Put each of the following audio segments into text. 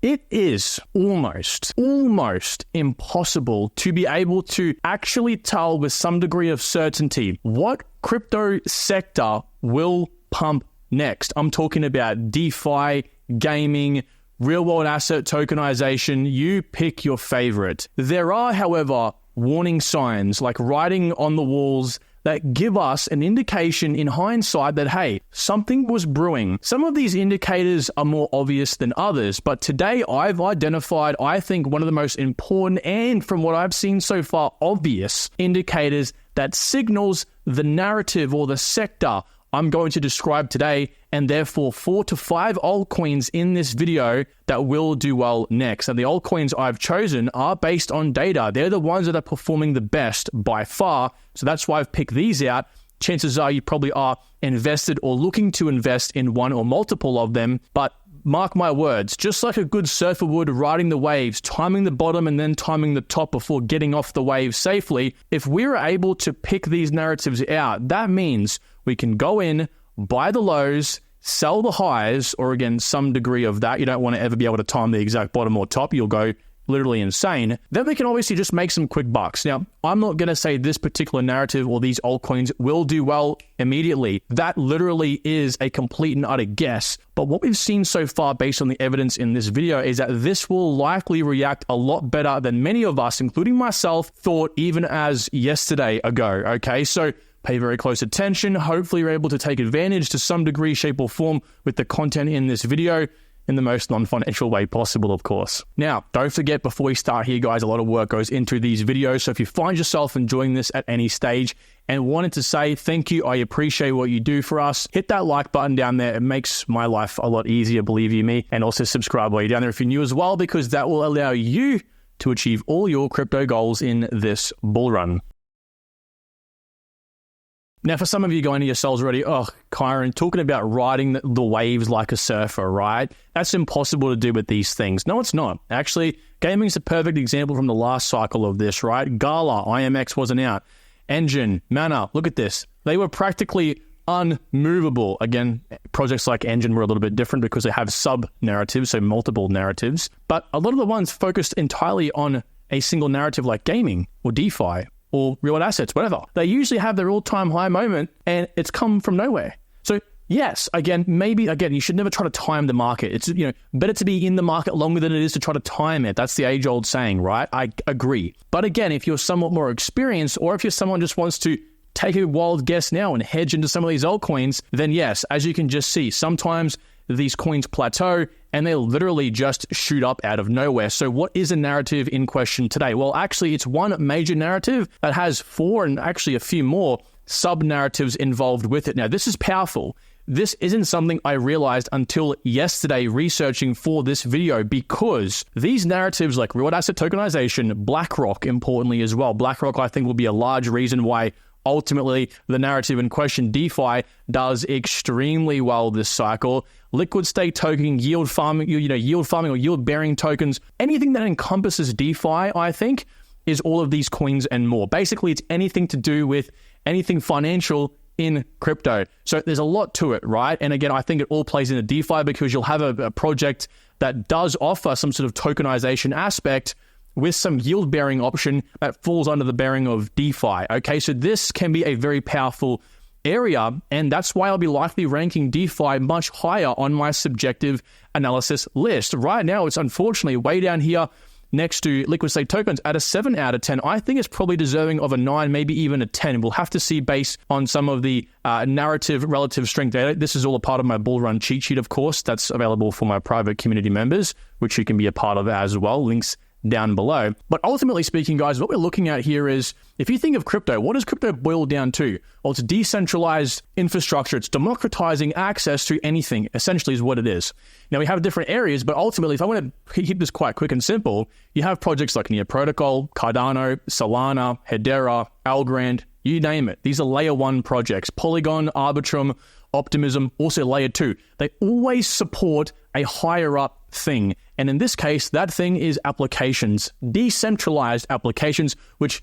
It is almost impossible to be able to actually tell with some degree of certainty what crypto sector will pump next. I'm talking about DeFi, gaming, real-world asset tokenization. You pick your favorite. There are, however, warning signs like writing on the walls that give us an indication in hindsight that, hey, something was brewing. Some of these indicators are more obvious than others, but today I've identified, I think, one of the most important and, from what I've seen so far, obvious indicators that signals the narrative or the sector I'm going to describe today, and therefore 4 to 5 altcoins in this video that will do well next. And the altcoins I've chosen are based on data. They're the ones that are performing the best by far. So that's why I've picked these out. Chances are you probably are invested or looking to invest in one or multiple of them. But mark my words, just like a good surfer would riding the waves, timing the bottom and then timing the top before getting off the wave safely, if we're able to pick these narratives out, that means we can go in, buy the lows, sell the highs, or again, some degree of that. You don't want to ever be able to time the exact bottom or top. You'll go literally insane. Then we can obviously just make some quick bucks. Now, I'm not going to say this particular narrative or these altcoins will do well immediately. That literally is a complete and utter guess. But what we've seen so far based on the evidence in this video is that this will likely react a lot better than many of us, including myself, thought even as yesterday ago. Okay, so pay very close attention. Hopefully you're able to take advantage to some degree, shape, or form with the content in this video in the most non-financial way possible, of course. Now, don't forget, before we start here, guys, a lot of work goes into these videos. So if you find yourself enjoying this at any stage and wanted to say thank you, I appreciate what you do for us, hit that like button down there. It makes my life a lot easier, believe you me. And also subscribe while you're down there if you're new as well, because that will allow you to achieve all your crypto goals in this bull run. Now, for some of you going to yourselves already, oh, Kyron, talking about riding the waves like a surfer, right? That's impossible to do with these things. No, it's not. Actually, gaming's a perfect example from the last cycle of this, right? Gala, IMX wasn't out. Engine, Mana, look at this. They were practically unmovable. Again, projects like Engine were a little bit different because they have sub-narratives, so multiple narratives. But a lot of the ones focused entirely on a single narrative like gaming or DeFi or real assets, whatever. They usually have their all-time high moment and it's come from nowhere. So yes, maybe you should never try to time the market. It's, better to be in the market longer than it is to try to time it. That's the age-old saying, right? I agree. But again, if you're somewhat more experienced, or if you're someone just wants to take a wild guess now and hedge into some of these altcoins, then yes, as you can just see, sometimes these coins plateau and they literally just shoot up out of nowhere. So what is a narrative in question today? Well, actually, it's one major narrative that has 4 and actually a few more sub-narratives involved with it. Now, this is powerful. This isn't something I realized until yesterday researching for this video, because these narratives like real asset tokenization, Blackrock, importantly as well. Blackrock, I think, will be a large reason why ultimately the narrative in question, DeFi, does extremely well this cycle. Liquid stake token, yield farming, yield farming or yield bearing tokens, anything that encompasses DeFi, I think, is all of these coins and more. Basically, it's anything to do with anything financial in crypto. So there's a lot to it, right? And again, I think it all plays into DeFi because you'll have a project that does offer some sort of tokenization aspect with some yield bearing option that falls under the bearing of DeFi. Okay, so this can be a very powerful area, and that's why I'll be likely ranking DeFi much higher on my subjective analysis list. Right now, it's unfortunately way down here next to liquid state tokens at a 7 out of 10. I think it's probably deserving of a 9, maybe even a 10. We'll have to see based on some of the narrative relative strength data. This is all a part of my bull run cheat sheet, of course. That's available for my private community members, which you can be a part of as well. Links down below. But ultimately speaking, guys, what we're looking at here is, if you think of crypto, what does crypto boil down to? Well, it's decentralized infrastructure. It's democratizing access to anything, essentially, is what it is. Now, we have different areas, but ultimately, if I want to keep this quite quick and simple, you have projects like Near Protocol, Cardano, Solana, Hedera, Algorand, you name it. These are layer 1 projects. Polygon, Arbitrum, Optimism, also layer 2. They always support a higher up thing. And in this case, that thing is applications, decentralized applications, which,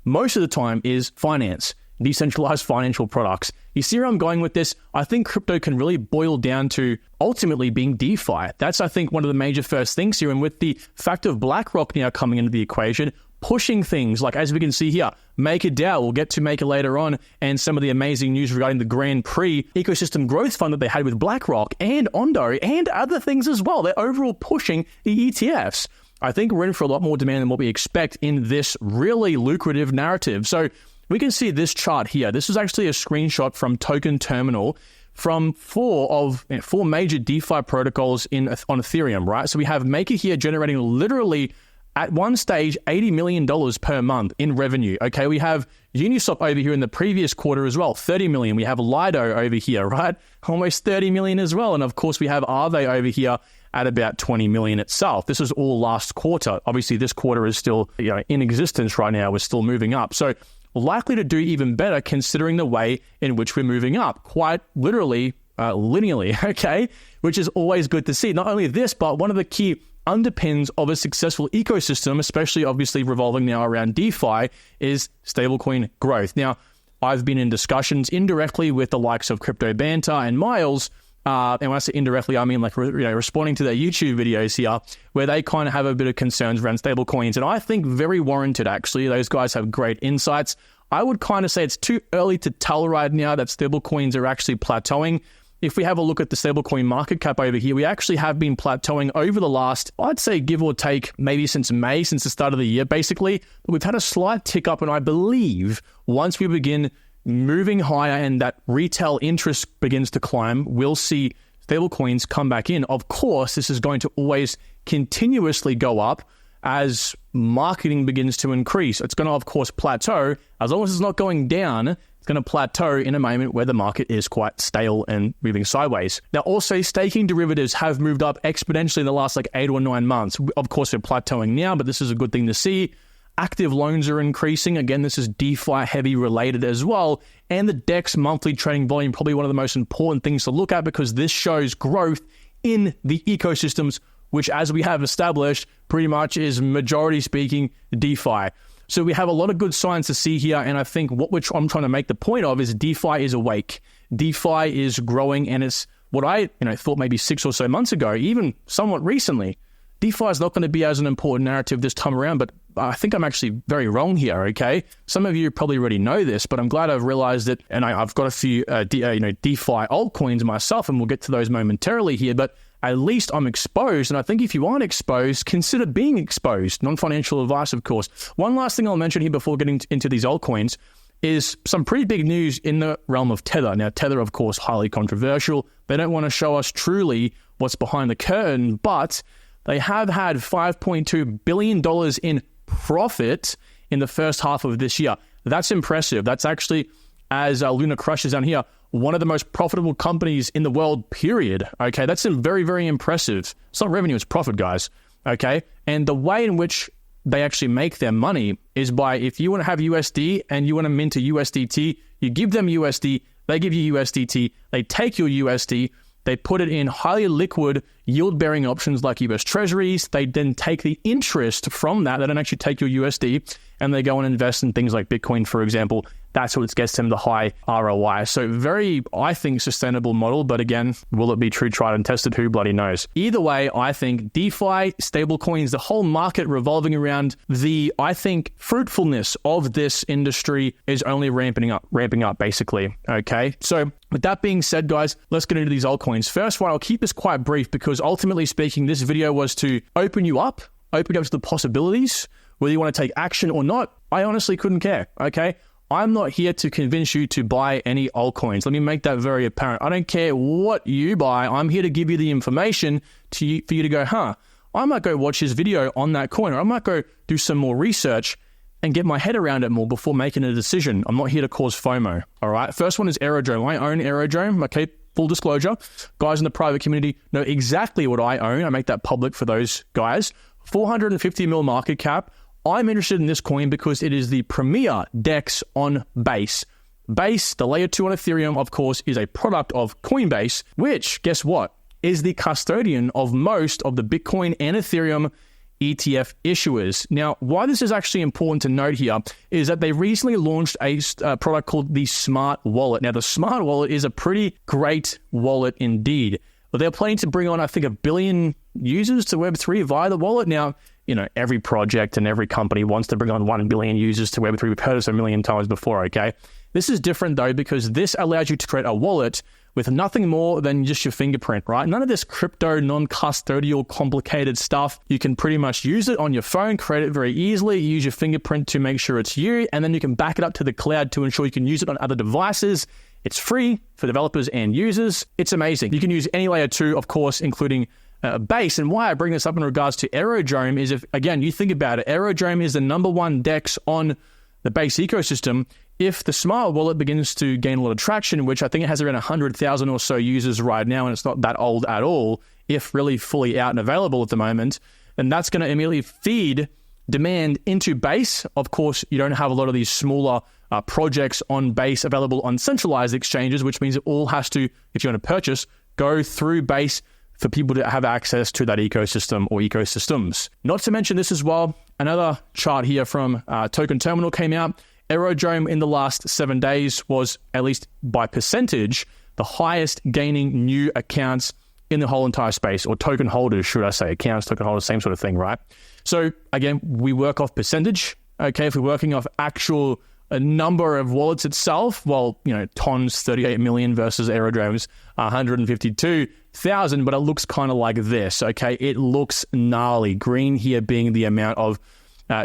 most of the time is finance. decentralized financial products. You see where I'm going with this? I think crypto can really boil down to ultimately being DeFi. That's, I think, one of the major first things here. And with the fact of Blackrock now coming into the equation, pushing things like, as we can see here, Marker DAO, we'll get to Maker later on, and some of the amazing news regarding the Grand Prix ecosystem growth fund that they had with Blackrock and Ondo and other things as well. They're overall pushing the ETFs. I think we're in for a lot more demand than what we expect in this really lucrative narrative. So we can see this chart here. This is actually a screenshot from Token Terminal from four major DeFi protocols on Ethereum, right? So we have Maker here generating literally at one stage, $80 million per month in revenue. Okay, we have Uniswap over here in the previous quarter as well, 30 million. We have Lido over here, right? Almost 30 million as well. And of course, we have Aave over here at about 20 million itself. This is all last quarter. Obviously, this quarter is still in existence right now. We're still moving up. So likely to do even better considering the way in which we're moving up, quite literally, linearly, okay? Which is always good to see. Not only this, but one of the key underpins of a successful ecosystem, especially obviously revolving now around DeFi, is stablecoin growth. Now, I've been in discussions indirectly with the likes of Crypto Banter and Miles, and when I say indirectly, I mean like responding to their YouTube videos here, where they kind of have a bit of concerns around stablecoins, and I think very warranted actually. Those guys have great insights. I would kind of say it's too early to tell right now that stablecoins are actually plateauing. If we have a look at the stablecoin market cap over here, we actually have been plateauing over the last, I'd say give or take, maybe since May, since the start of the year, basically. But we've had a slight tick up, and I believe once we begin moving higher and that retail interest begins to climb, we'll see stablecoins come back in. Of course, this is going to always continuously go up as marketing begins to increase. It's going to, of course, plateau. As long as it's not going down, it's going to plateau in a moment where the market is quite stale and moving sideways. Now, also, staking derivatives have moved up exponentially in the last 8 or 9 months. Of course, we're plateauing now, but this is a good thing to see. Active loans are increasing. Again, this is DeFi heavy related as well. And the DEX monthly trading volume, probably one of the most important things to look at, because this shows growth in the ecosystems, which, as we have established, pretty much is, majority speaking, DeFi. So we have a lot of good signs to see here, and I think I'm trying to make the point of is DeFi is awake. DeFi is growing, and it's what I thought maybe 6 or so months ago, even somewhat recently. DeFi is not going to be as an important narrative this time around, but I think I'm actually very wrong here, okay? Some of you probably already know this, but I'm glad I've realized it, and I've got a few DeFi altcoins myself, and we'll get to those momentarily here, but at least I'm exposed, and I think if you aren't exposed, consider being exposed. Non-financial advice, of course. One last thing I'll mention here before getting into these altcoins is some pretty big news in the realm of Tether. Now, Tether, of course, highly controversial. They don't want to show us truly what's behind the curtain, but they have had $5.2 billion in profit in the first half of this year. That's impressive. That's actually, as Luna crushes down here, one of the most profitable companies in the world, period. Okay, that's very, very impressive. It's not revenue, it's profit, guys. Okay, and the way in which they actually make their money is by, if you want to have USD and you want to mint a USDT, you give them USD, they give you USDT, they take your USD, they put it in highly liquid yield-bearing options like US Treasuries. They then take the interest from that. They don't actually take your USD, and they go and invest in things like Bitcoin, for example. That's what gets them the high ROI. So very, I think, sustainable model. But again, will it be true, tried and tested? Who bloody knows? Either way, I think DeFi, stablecoins, the whole market revolving around the, I think, fruitfulness of this industry is only ramping up, basically. Okay. So with that being said, guys, let's get into these altcoins. First one, I'll keep this quite brief because ultimately speaking, this video was to open you up to the possibilities, whether you want to take action or not. I honestly couldn't care. Okay. I'm not here to convince you to buy any altcoins. Let me make that very apparent. I don't care what you buy. I'm here to give you the information for you to go, I might go watch his video on that coin, or I might go do some more research and get my head around it more before making a decision. I'm not here to cause FOMO, all right? First one is Aerodrome. I own Aerodrome, okay? Full disclosure. Guys in the private community know exactly what I own. I make that public for those guys. 450 mil market cap. I'm interested in this coin because it is the premier DEX on Base. Base, the layer 2 on Ethereum, of course, is a product of Coinbase, which, guess what, is the custodian of most of the Bitcoin and Ethereum ETF issuers. Now, why this is actually important to note here is that they recently launched a product called the Smart Wallet. Now, the Smart Wallet is a pretty great wallet indeed. But they're planning to bring on, I think, 1 billion users to Web3 via the wallet. Now, every project and every company wants to bring on 1 billion users to Web3. We've heard this a million times before, okay? This is different, though, because this allows you to create a wallet with nothing more than just your fingerprint, right? None of this crypto, non-custodial, complicated stuff. You can pretty much use it on your phone, create it very easily, use your fingerprint to make sure it's you, and then you can back it up to the cloud to ensure you can use it on other devices. It's free for developers and users. It's amazing. You can use any layer 2, of course, including Base. And why I bring this up in regards to Aerodrome is if, again, you think about it, Aerodrome is the #1 DEX on the Base ecosystem. If the Smart Wallet begins to gain a lot of traction, which I think it has around 100,000 or so users right now, and it's not that old at all, if really fully out and available at the moment, then that's going to immediately feed demand into Base. Of course, you don't have a lot of these smaller projects on Base available on centralized exchanges, which means it all has to, if you want to purchase, go through Base for people to have access to that ecosystem or ecosystems. Not to mention this as well, another chart here from Token Terminal came out. Aerodrome in the last 7 days was, at least by percentage, the highest gaining new accounts in the whole entire space, or token holders, should I say. Accounts, token holders, same sort of thing, right? So again, we work off percentage. Okay, if we're working off actual number of wallets itself, well, Ton's 38 million versus Aerodrome's 152,000, but it looks kind of like this, okay? It looks gnarly. Green here being the amount of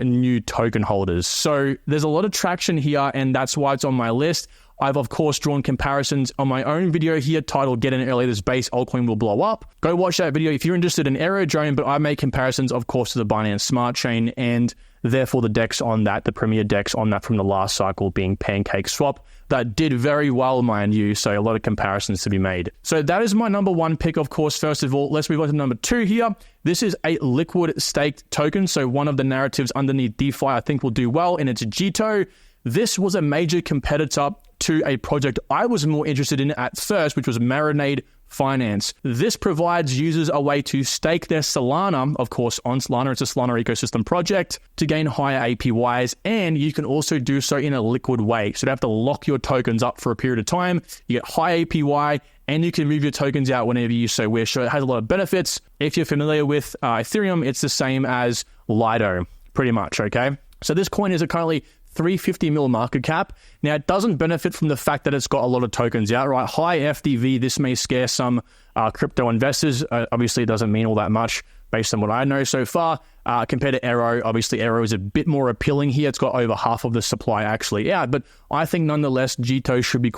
new token holders. So there's a lot of traction here, and that's why it's on my list. I've, of course, drawn comparisons on my own video here titled Get In Early, This Base Altcoin Will Blow Up. Go watch that video if you're interested in Aerodrome, but I made comparisons, of course, to the Binance Smart Chain and therefore the DEX on that, the premier DEX on that from the last cycle being Pancake Swap. That did very well, mind you, so a lot of comparisons to be made. So that is my #1 pick, of course. First of all, let's move on to #2 here. This is a liquid staked token, so one of the narratives underneath DeFi I think will do well, and it's Jito. This was a major competitor to a project I was more interested in at first, which was Marker Finance. This provides users a way to stake their Solana, of course, on Solana. It's a Solana ecosystem project to gain higher APYs, and you can also do so in a liquid way. So you don't have to lock your tokens up for a period of time. You get high APY, and you can move your tokens out whenever you so wish. So it has a lot of benefits. If you're familiar with Ethereum, it's the same as Lido, pretty much, okay? So this coin is currently 350 mil market cap. Now, it doesn't benefit from the fact that it's got a lot of tokens out, right? High FDV, this may scare some crypto investors. Obviously, it doesn't mean all that much based on what I know so far. Compared to Aero, obviously Aero is a bit more appealing here. It's got over half of the supply actually out, but I think nonetheless, Jito should do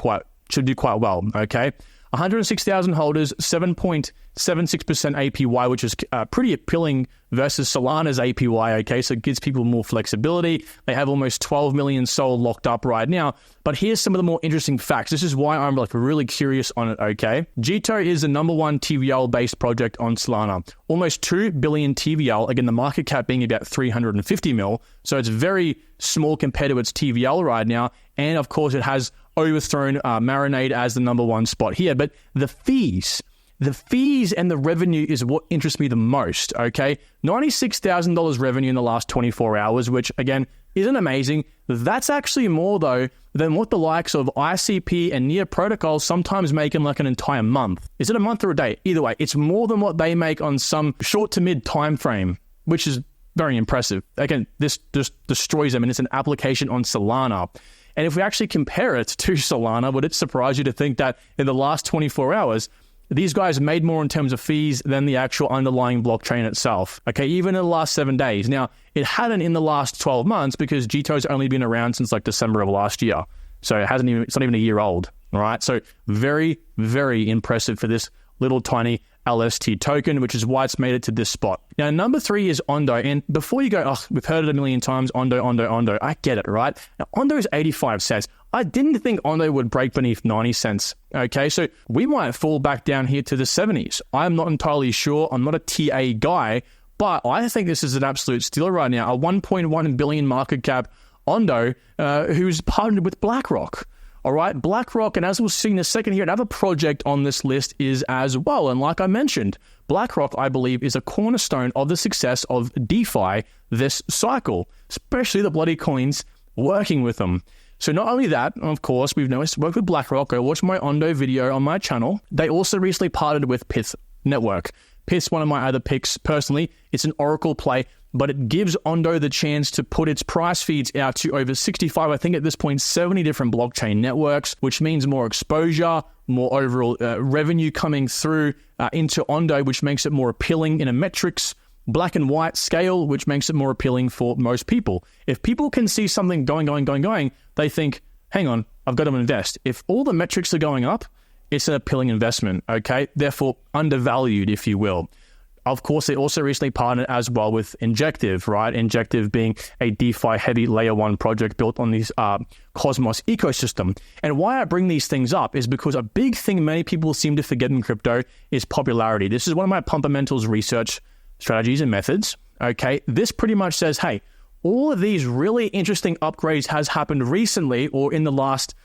quite well, okay? 106,000 holders, 7.76% APY, which is pretty appealing versus Solana's APY, okay? So it gives people more flexibility. They have almost 12 million SOL locked up right now. But here's some of the more interesting facts. This is why I'm really curious on it, okay? Jito is the #1 TVL-based project on Solana. Almost 2 billion TVL, again, the market cap being about 350 mil. So it's very small compared to its TVL right now. And of course, it has overthrown Marinade as the #1 spot here. But the fees and the revenue is what interests me the most, okay? $96,000 revenue in the last 24 hours, which, again, isn't amazing. That's actually more, though, than what the likes of ICP and Near Protocols sometimes make in like an entire month. Is it a month or a day? Either way, it's more than what they make on some short to mid time frame, which is very impressive. Again, this just destroys them, and it's an application on Solana. And if we actually compare it to Solana, would it surprise you to think that in the last 24 hours, these guys made more in terms of fees than the actual underlying blockchain itself, okay, even in the last 7 days. Now, it hadn't in the last 12 months because Jito's only been around since like December of last year. So it's not even a year old, all right? So very, very impressive for this little tiny LST token, which is why it's made it to this spot. Now, #3 is Ondo. And before you go, we've heard it a million times, Ondo, I get it, right? Now, Ondo is 85 cents. I didn't think Ondo would break beneath 90 cents. Okay, so we might fall back down here to the 70s. I'm not entirely sure. I'm not a TA guy, but I think this is an absolute steal right now. A 1.1 billion market cap Ondo, who's partnered with Blackrock. All right, Blackrock, and as we'll see in a second here, another project on this list is as well. And like I mentioned, Blackrock, I believe, is a cornerstone of the success of DeFi this cycle, especially the bloody coins working with them. So not only that, of course, we've noticed work with Blackrock. Go watch my Ondo video on my channel. They also recently partnered with Pyth Network. Pyth's one of my other picks personally. It's an Oracle play, but it gives Ondo the chance to put its price feeds out to over 65, I think at this point, 70 different blockchain networks, which means more exposure, more overall revenue coming through into Ondo, which makes it more appealing in a metrics black and white scale, which makes it more appealing for most people. If people can see something going, they think, hang on, I've got to invest. If all the metrics are going up, it's an appealing investment, okay? Therefore, undervalued, if you will. Of course, they also recently partnered as well with Injective, right? Injective being a DeFi-heavy Layer 1 project built on this Cosmos ecosystem. And why I bring these things up is because a big thing many people seem to forget in crypto is popularity. This is one of my Pumpamentals research strategies and methods, okay? This pretty much says, hey, all of these really interesting upgrades has happened recently or in the last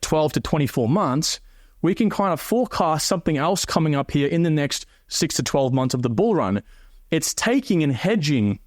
12 to 24 months. We can kind of forecast something else coming up here in the next 6 to 12 months of the bull run. It's taking and hedging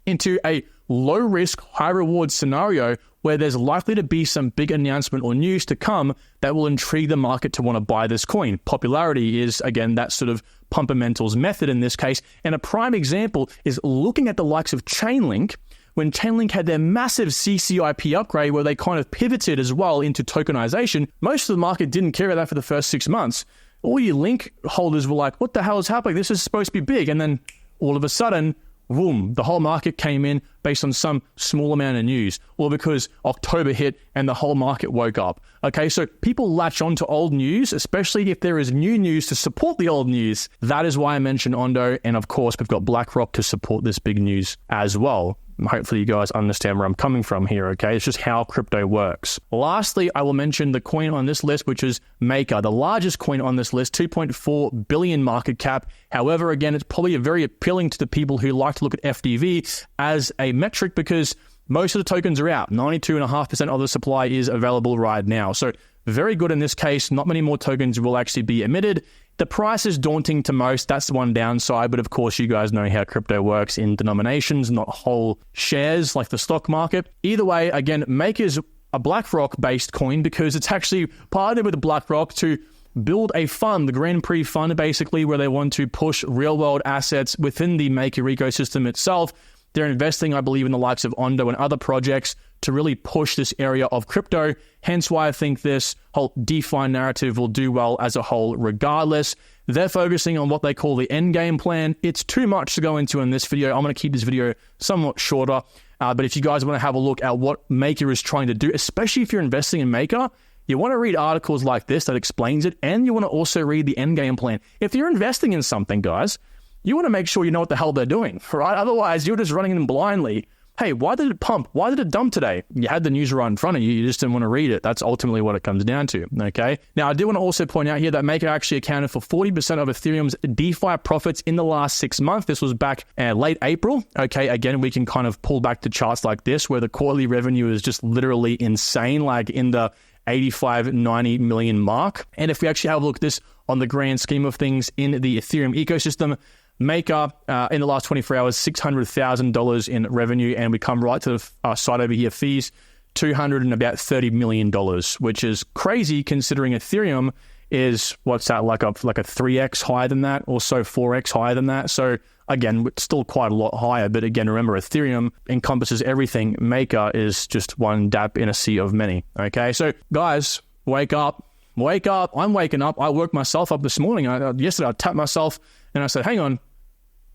into a low risk, high reward scenario where there's likely to be some big announcement or news to come that will intrigue the market to want to buy this coin. Popularity is, again, that sort of Pumpamentals method in this case. And a prime example is looking at the likes of Chainlink. When Chainlink had their massive CCIP upgrade where they kind of pivoted as well into tokenization, most of the market didn't care about that for the first 6 months. All you Link holders were like, what the hell is happening? This is supposed to be big. And then all of a sudden, boom, the whole market came in based on some small amount of news or because October hit and the whole market woke up. Okay, so people latch on to old news, especially if there is new news to support the old news. That is why I mentioned Ondo. And of course, we've got Blackrock to support this big news as well. Hopefully you guys understand where I'm coming from here, okay? It's just how crypto works. Lastly, I will mention the coin on this list, which is Maker, the largest coin on this list, 2.4 billion market cap. However, again, it's probably very appealing to the people who like to look at FDV as a metric because most of the tokens are out. 92.5% of the supply is available right now. So very good in this case. Not many more tokens will actually be emitted. The price is daunting to most. That's the one downside. But of course, you guys know how crypto works in denominations, not whole shares like the stock market. Either way, again, Maker is a BlackRock-based coin because it's actually partnered with BlackRock to build a fund, the Grand Prix fund, basically, where they want to push real-world assets within the Maker ecosystem itself. They're investing, I believe, in the likes of Ondo and other projects to really push this area of crypto. Hence why I think this whole DeFi narrative will do well as a whole regardless. They're focusing on what they call the end game plan. It's too much to go into in this video. I'm going to keep this video somewhat shorter. But if you guys want to have a look at what Maker is trying to do, especially if you're investing in Maker, you want to read articles like this that explains it, and you want to also read the end game plan. If you're investing in something, guys, you want to make sure you know what the hell they're doing, right? Otherwise, you're just running in blindly. Hey, why did it pump? Why did it dump today? You had the news right in front of you. You just didn't want to read it. That's ultimately what it comes down to, okay? Now, I do want to also point out here that Maker actually accounted for 40% of Ethereum's DeFi profits in the last 6 months. This was back late April, okay? Again, we can kind of pull back to charts like this where the quarterly revenue is just literally insane, like in the 85, 90 million mark. And if we actually have a look at this on the grand scheme of things in the Ethereum ecosystem, Maker, in the last 24 hours, $600,000 in revenue, and we come right to the side over here, fees, $230 million, which is crazy considering Ethereum is, what's that, like a 3x higher than that, or so 4x higher than that. So again, it's still quite a lot higher, but again, remember, Ethereum encompasses everything. Maker is just one dap in a sea of many, okay? So guys, wake up. I'm waking up. I woke myself up this morning. Yesterday, I tapped myself and I said, hang on,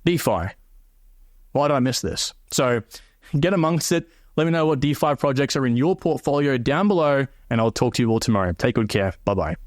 DeFi. Why did I miss this? So get amongst it. Let me know what DeFi projects are in your portfolio down below, and I'll talk to you all tomorrow. Take good care. Bye-bye.